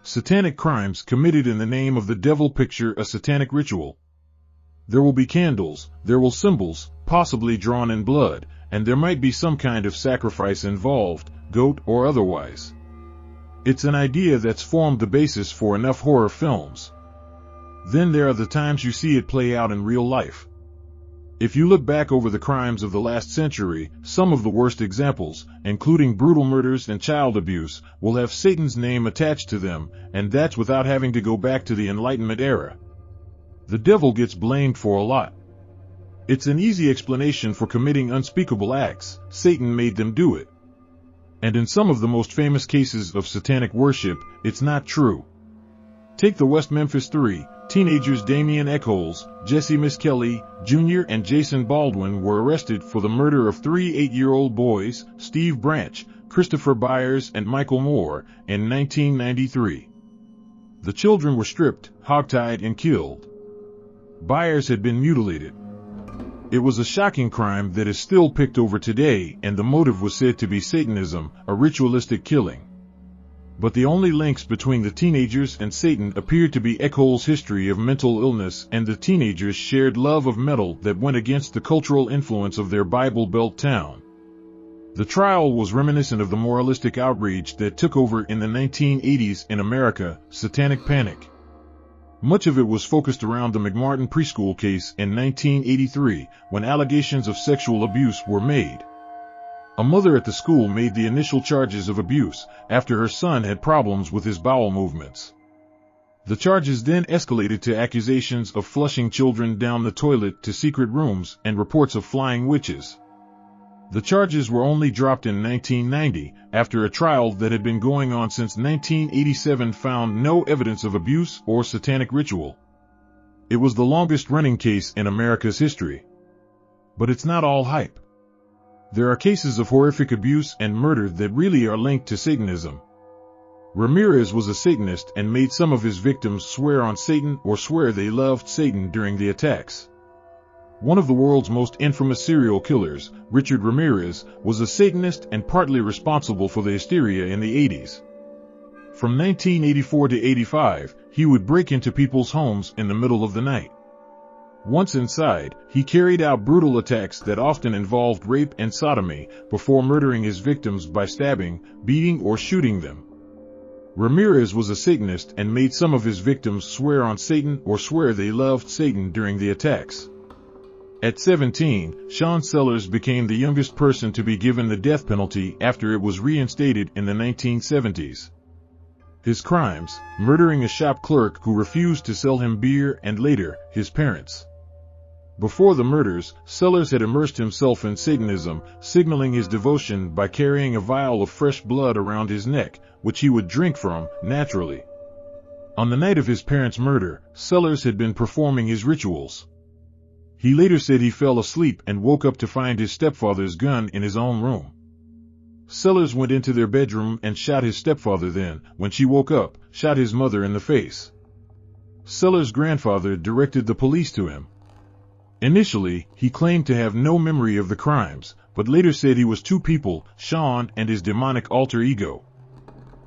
Satanic crimes committed in the name of the devil. Picture a satanic ritual. There will be candles, there will symbols, possibly drawn in blood, and there might be some kind of sacrifice involved, goat or otherwise. It's an idea that's formed the basis for enough horror films. Then there are the times you see it play out in real life. If you look back over the crimes of the last century, some of the worst examples, including brutal murders and child abuse, will have Satan's name attached to them, and that's without having to go back to the Enlightenment era. The devil gets blamed for a lot. It's an easy explanation for committing unspeakable acts. Satan made them do it. And in some of the most famous cases of satanic worship, it's not true. Take the West Memphis Three. Teenagers Damien Echols, Jesse Miskelly, Jr. and Jason Baldwin were arrested for the murder of 3 8-year-old boys, Steve Branch, Christopher Byers and Michael Moore, in 1993. The children were stripped, hogtied and killed. Byers had been mutilated. It was a shocking crime that is still picked over today, and the motive was said to be Satanism, a ritualistic killing. But the only links between the teenagers and Satan appeared to be Echols' history of mental illness and the teenagers' shared love of metal that went against the cultural influence of their Bible Belt town. The trial was reminiscent of the moralistic outrage that took over in the 1980s in America, Satanic Panic. Much of it was focused around the McMartin preschool case in 1983, when allegations of sexual abuse were made. A mother at the school made the initial charges of abuse after her son had problems with his bowel movements. The charges then escalated to accusations of flushing children down the toilet to secret rooms and reports of flying witches. The charges were only dropped in 1990 after a trial that had been going on since 1987 found no evidence of abuse or satanic ritual. It was the longest-running case in America's history. But it's not all hype. There are cases of horrific abuse and murder that really are linked to Satanism. Ramirez was a Satanist and made some of his victims swear on Satan or swear they loved Satan during the attacks. One of the world's most infamous serial killers, Richard Ramirez, was a Satanist and partly responsible for the hysteria in the 80s. From 1984 to 85, he would break into people's homes in the middle of the night. Once inside, he carried out brutal attacks that often involved rape and sodomy before murdering his victims by stabbing, beating or shooting them. Ramirez was a Satanist and made some of his victims swear on Satan or swear they loved Satan during the attacks. At 17, Sean Sellers became the youngest person to be given the death penalty after it was reinstated in the 1970s. His crimes: murdering a shop clerk who refused to sell him beer and later, his parents. Before the murders, Sellers had immersed himself in Satanism, signaling his devotion by carrying a vial of fresh blood around his neck, which he would drink from, naturally. On the night of his parents' murder, Sellers had been performing his rituals. He later said he fell asleep and woke up to find his stepfather's gun in his own room. Sellers went into their bedroom and shot his stepfather, then, when she woke up, shot his mother in the face. Sellers' grandfather directed the police to him. Initially, he claimed to have no memory of the crimes, but later said he was two people, Sean and his demonic alter ego.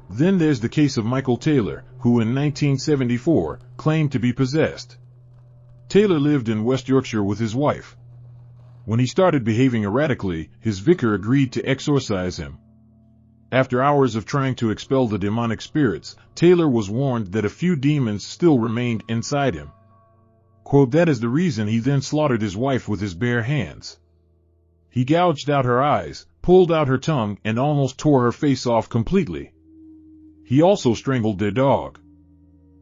Then there's the case of Michael Taylor, who in 1974 claimed to be possessed. Taylor lived in West Yorkshire with his wife. When he started behaving erratically, his vicar agreed to exorcise him. After hours of trying to expel the demonic spirits, Taylor was warned that a few demons still remained inside him. Quote, that is the reason he then slaughtered his wife with his bare hands. He gouged out her eyes, pulled out her tongue, and almost tore her face off completely. He also strangled their dog.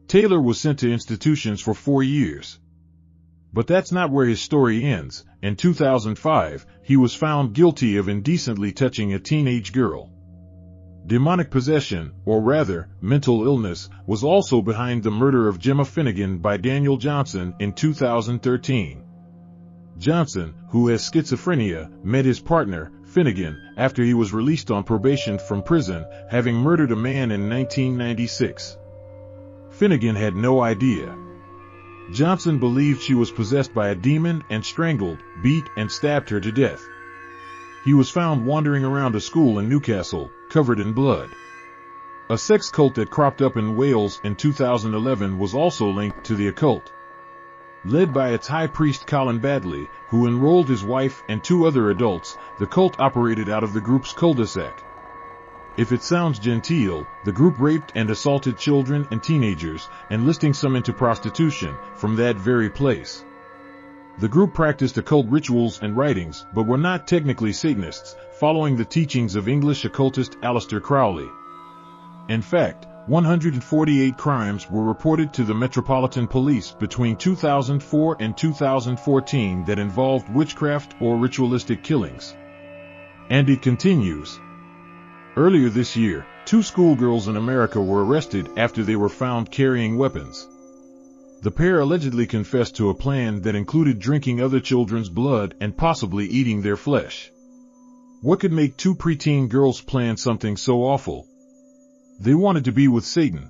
Taylor was sent to institutions for 4 years. But that's not where his story ends. In 2005, he was found guilty of indecently touching a teenage girl. Demonic possession, or rather, mental illness, was also behind the murder of Gemma Finnegan by Daniel Johnson in 2013. Johnson, who has schizophrenia, met his partner, Finnegan, after he was released on probation from prison, having murdered a man in 1996. Finnegan had no idea. Johnson believed she was possessed by a demon and strangled, beat, and stabbed her to death. He was found wandering around a school in Newcastle, covered in blood. A sex cult that cropped up in Wales in 2011 was also linked to the occult. Led by its high priest Colin Badley, who enrolled his wife and 2 other adults, the cult operated out of the group's cul-de-sac. If it sounds genteel, the group raped and assaulted children and teenagers, enlisting some into prostitution, from that very place. The group practiced occult rituals and writings, but were not technically Satanists, following the teachings of English occultist Aleister Crowley. In fact, 148 crimes were reported to the Metropolitan Police between 2004 and 2014 that involved witchcraft or ritualistic killings. And it continues. Earlier this year, 2 schoolgirls in America were arrested after they were found carrying weapons. The pair allegedly confessed to a plan that included drinking other children's blood and possibly eating their flesh. What could make 2 preteen girls plan something so awful? They wanted to be with Satan,